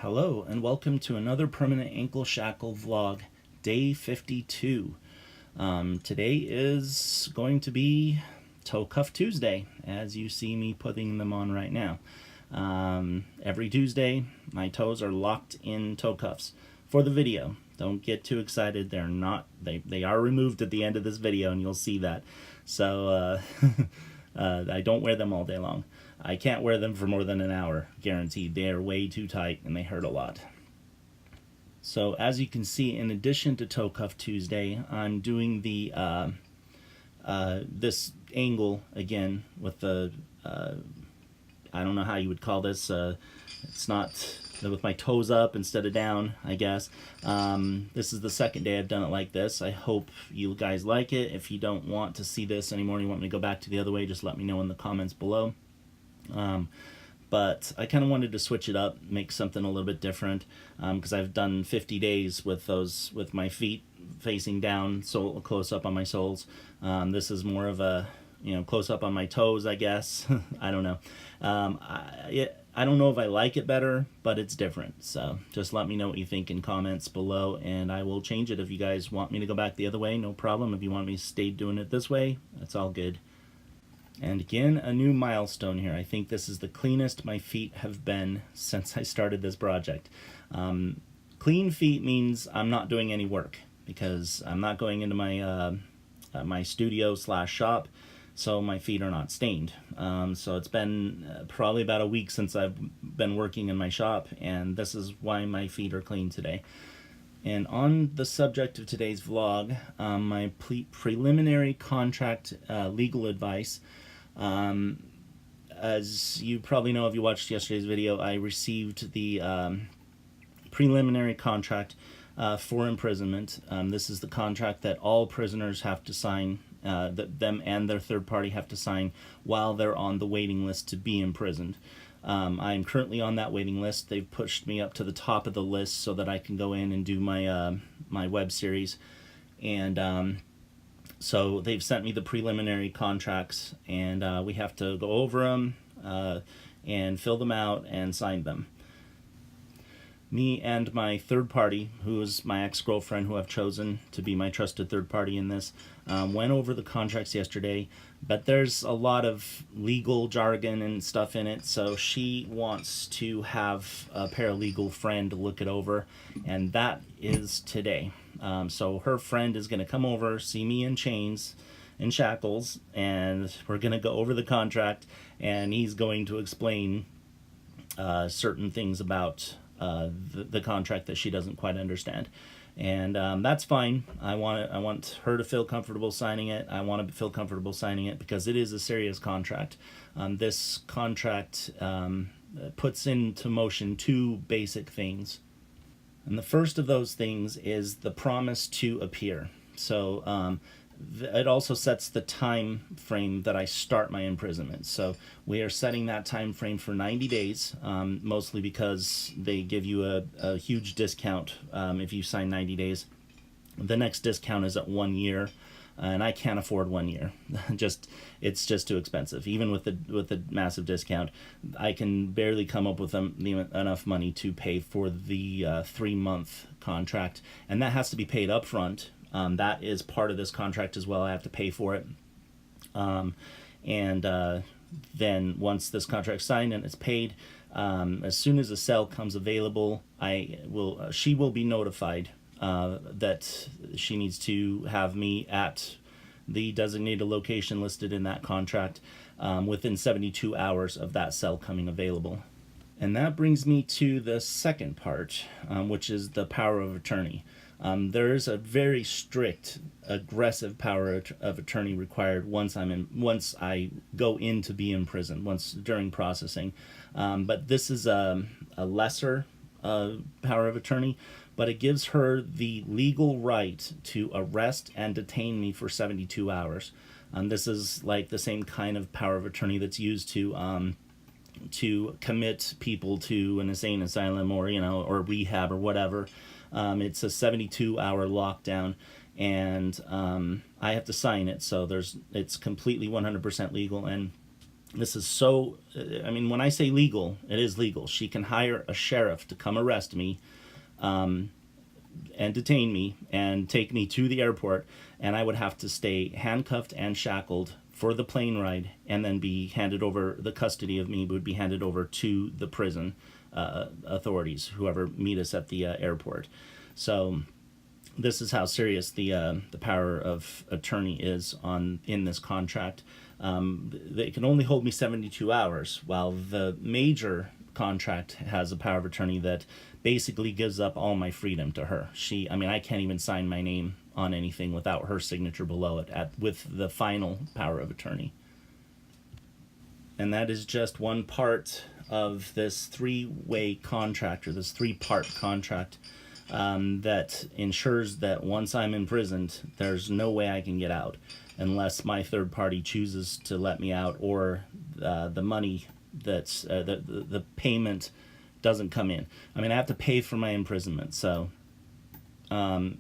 Hello and welcome to another permanent ankle shackle vlog, day 52. Today is going to be Toe Cuff Tuesday, as you see me putting them on right now. Every Tuesday, my toes are locked in toe cuffs for the video. Don't get too excited. They're not. They are removed at the end of this video, and you'll see that. So I don't wear them all day long. I can't wear them for more than an hour, guaranteed. They are way too tight and they hurt a lot. So as you can see, in addition to Toe Cuff Tuesday, I'm doing the this angle again with the I don't know how you would call this. It's not with my toes up instead of down, I guess. This is the second day I've done it like this. I hope you guys like it. If you don't want to see this anymore, you want me to go back to the other way, just let me know in the comments below. But I kind of wanted to switch it up, make something a little bit different, because I've done 50 days with those, with my feet facing down, so close up on my soles. This is more of a, close up on my toes, I guess. I don't know. I don't know if I like it better, but it's different. So just let me know what you think in comments below, and I will change it. If you guys want me to go back the other way, no problem. If you want me to stay doing it this way, that's all good. And again, a new milestone here. I think this is the cleanest my feet have been since I started this project. Clean feet means I'm not doing any work, because I'm not going into my my studio / shop, so my feet are not stained. So it's been probably about a week since I've been working in my shop, and this is why my feet are clean today. And on the subject of today's vlog, my preliminary contract legal advice. As you probably know if you watched yesterday's video, I received the preliminary contract for imprisonment. This is the contract that all prisoners have to sign, that them and their third party have to sign while they're on the waiting list to be imprisoned. I am currently on that waiting list. They've pushed me up to the top of the list so that I can go in and do my my web series, and so they've sent me the preliminary contracts, and we have to go over them and fill them out and sign them. Me and my third party, who is my ex-girlfriend, who I've chosen to be my trusted third party in this, went over the contracts yesterday, but there's a lot of legal jargon and stuff in it, so she wants to have a paralegal friend look it over, and that is today. So her friend is going to come over, see me in chains, in shackles, and we're going to go over the contract, and he's going to explain certain things about the contract that she doesn't quite understand, and that's fine. I want her to feel comfortable signing it. I want to feel comfortable signing it because it is a serious contract. This contract puts into motion two basic things, and the first of those things is the promise to appear. So it also sets the time frame that I start my imprisonment. So we are setting that time frame for 90 days, mostly because they give you a huge discount if you sign 90 days. The next discount is at 1 year, and I can't afford 1 year. It's just too expensive. Even with the massive discount, I can barely come up with enough money to pay for the 3-month contract, and that has to be paid up front. That is part of this contract as well. I have to pay for it. Then once this contract's signed and it's paid, as soon as a cell comes available, she will be notified that she needs to have me at the designated location listed in that contract within 72 hours of that cell coming available. And that brings me to the second part, which is the power of attorney. There is a very strict, aggressive power of attorney required once I go in to be in prison, during processing. But this is a lesser power of attorney, but it gives her the legal right to arrest and detain me for 72 hours. This is like the same kind of power of attorney that's used to commit people to an insane asylum or rehab or whatever. It's a 72-hour lockdown, and I have to sign it, so it's completely 100% legal, and This is so, I mean, when I say legal, it is legal. She can hire a sheriff to come arrest me, and detain me and take me to the airport, and I would have to stay handcuffed and shackled for the plane ride, and then be handed over, the custody of me would be handed over to the prison authorities, whoever meet us at the airport. So this is how serious the power of attorney is in this contract. They can only hold me 72 hours, while the major contract has a power of attorney that basically gives up all my freedom to her. I mean, I can't even sign my name on anything without her signature below it with the final power of attorney. And that is just one part of this three-way contract, or this three-part contract, that ensures that once I'm imprisoned, there's no way I can get out unless my third party chooses to let me out, or the money that's the payment doesn't come in. I mean, I have to pay for my imprisonment, so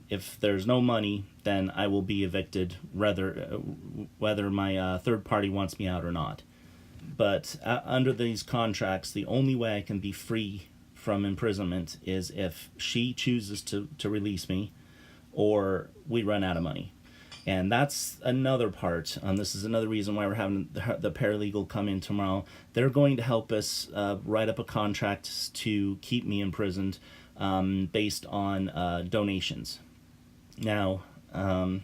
if there's no money, then I will be evicted, whether my third party wants me out or not. But under these contracts, the only way I can be free from imprisonment is if she chooses to release me, or we run out of money. And that's another part. This is another reason why we're having the paralegal come in tomorrow. They're going to help us write up a contract to keep me imprisoned, based on donations. Now, I'm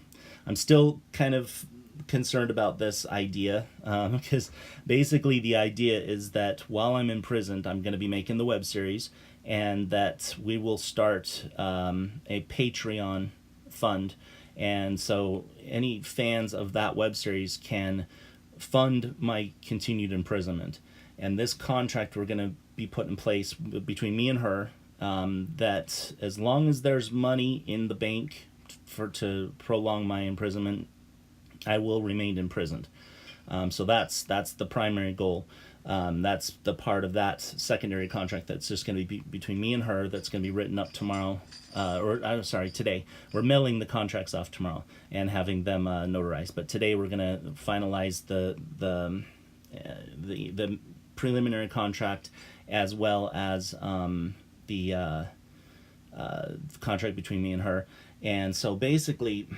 still kind of concerned about this idea, because basically the idea is that while I'm imprisoned, I'm going to be making the web series, and that we will start a Patreon fund. And so any fans of that web series can fund my continued imprisonment. And this contract we're going to be put in place between me and her, that as long as there's money in the bank to prolong my imprisonment, I will remain imprisoned. So that's the primary goal. That's the part of that secondary contract that's just going to be between me and her, that's going to be written up tomorrow, or I'm sorry, today. We're mailing the contracts off tomorrow and having them notarized. But today we're going to finalize the preliminary contract, as well as the contract between me and her. And so basically,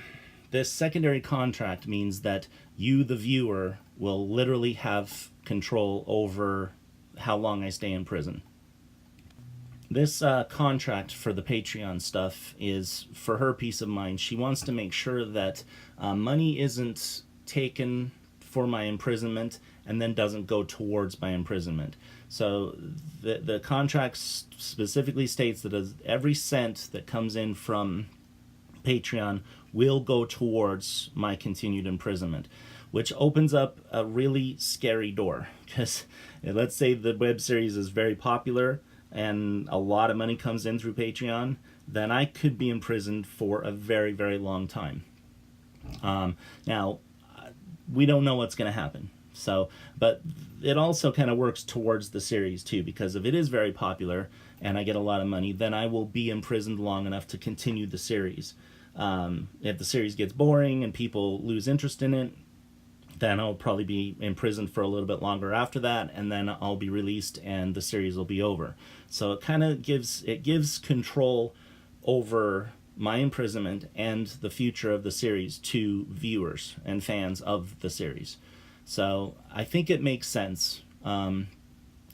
this secondary contract means that you, the viewer, will literally have control over how long I stay in prison. This contract for the Patreon stuff is for her peace of mind. She wants to make sure that money isn't taken for my imprisonment and then doesn't go towards my imprisonment. So the contract specifically states that every cent that comes in from Patreon will go towards my continued imprisonment, which opens up a really scary door. Because let's say the web series is very popular and a lot of money comes in through Patreon, then I could be imprisoned for a very, very long time. Now, we don't know what's going to happen. So, but it also kind of works towards the series too, because if it is very popular and I get a lot of money, then I will be imprisoned long enough to continue the series. If the series gets boring and people lose interest in it, then I'll probably be imprisoned for a little bit longer after that, and then I'll be released and the series will be over. So it kind of gives control over my imprisonment and the future of the series to viewers and fans of the series. So I think it makes sense. I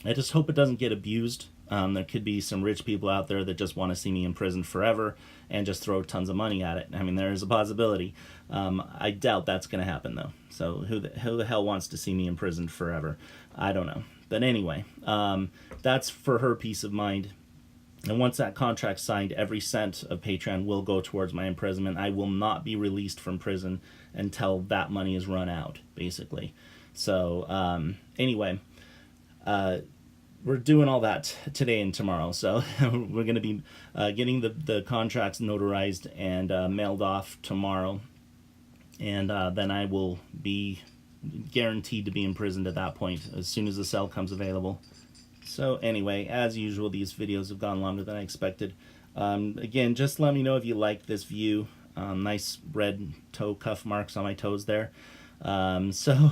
just hope it doesn't get abused. There could be some rich people out there that just want to see me in prison forever and just throw tons of money at it. I mean, there is a possibility. I doubt that's going to happen, though. So who the hell wants to see me imprisoned forever? I don't know. But anyway, that's for her peace of mind. And once that contract's signed, every cent of Patreon will go towards my imprisonment. I will not be released from prison until that money is run out, basically. So anyway, we're doing all that today and tomorrow. So we're going to be getting the contracts notarized and mailed off tomorrow. And then I will be guaranteed to be imprisoned at that point as soon as the cell comes available. So anyway, as usual, these videos have gone longer than I expected. Again, just let me know if you like this view. Nice red toe cuff marks on my toes there. So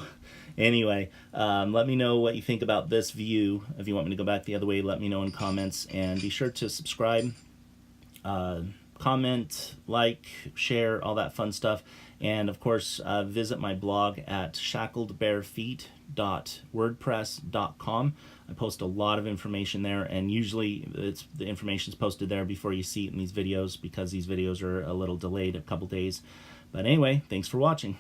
Anyway, let me know what you think about this view. If you want me to go back the other way, let me know in comments, and be sure to subscribe, comment, like, share, all that fun stuff. And of course, visit my blog at shackledbarefeet.wordpress.com. I post a lot of information there, and usually the information is posted there before you see it in these videos, because these videos are a little delayed, a couple days. But anyway, thanks for watching.